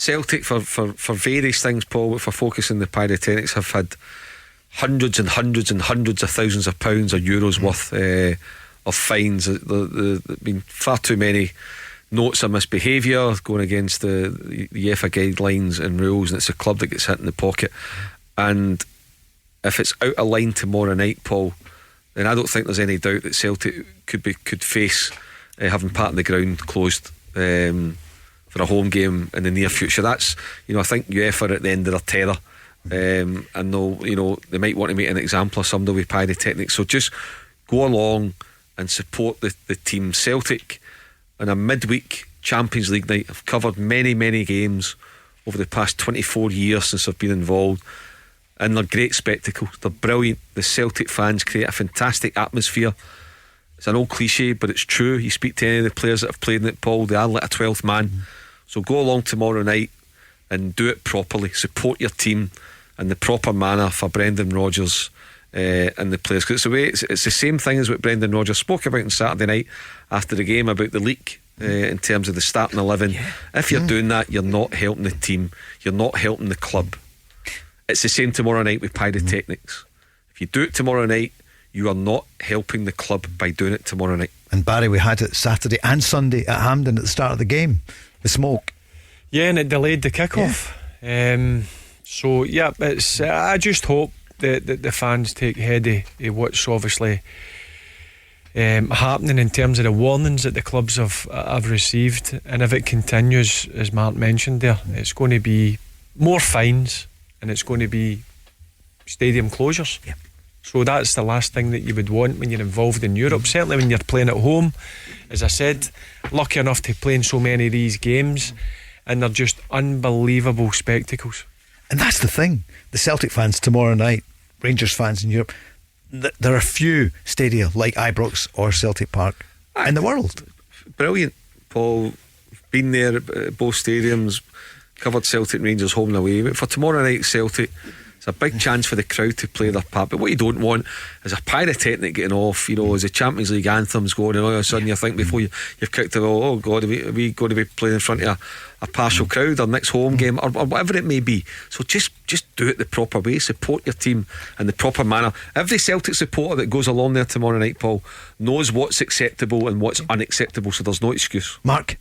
Celtic, for various things, Paul, if I focus on the pyrotechnics, have had hundreds and hundreds and hundreds of thousands of pounds or euros worth of fines. There's been far too many notes of misbehaviour going against the UEFA guidelines and rules, and it's a club that gets hit in the pocket. And if it's out of line tomorrow night, Paul, then I don't think there's any doubt that Celtic could face having part of the ground closed for a home game in the near future. That's, I think UEFA are at the end of their terror, and they might want to make an example of somebody with pyrotechnics. So just go along and support the team. Celtic on a midweek Champions League night have covered many games over the past 24 years since I've been involved, and they're great spectacles. They're brilliant. The Celtic fans create a fantastic atmosphere. It's an old cliche, but it's true. You speak to any of the players that have played in it, Paul, they are like a 12th man. So go along tomorrow night and do it properly. Support your team in the proper manner for Brendan Rodgers and the players. Because it's the same thing as what Brendan Rodgers spoke about on Saturday night after the game about the leak in terms of the starting 11. If you're doing that, you're not helping the team, you're not helping the club. It's the same tomorrow night with pyrotechnics. If you do it tomorrow night, you are not helping the club by doing it tomorrow night. And Barry, we had it Saturday and Sunday at Hampden at the start of the game, the smoke. Yeah, and it delayed the kick-off. So yeah, it's I just hope that the fans take heed of what's obviously happening in terms of the warnings that the clubs have received. And if it continues, as Mark mentioned there, it's going to be more fines and it's going to be stadium closures. So that's the last thing that you would want when you're involved in Europe. Certainly when you're playing at home. As I said, lucky enough to play in so many of these games, and they're just unbelievable spectacles. And that's the thing, the Celtic fans tomorrow night, Rangers fans in Europe, there are few stadia like Ibrox or Celtic Park in the world. Brilliant, Paul. Been there at both stadiums, covered Celtic and Rangers home and away. But for tomorrow night, Celtic, it's a big chance for the crowd to play their part. But what you don't want is a pyrotechnic getting off, as the Champions League anthems going, and all of a sudden you think before you've kicked it, oh God, are we going to be playing in front of a partial crowd or next home game or whatever it may be. So just do it the proper way. Support your team in the proper manner. Every Celtic supporter that goes along there tomorrow night, Paul, knows what's acceptable and what's unacceptable, so there's no excuse. Mark?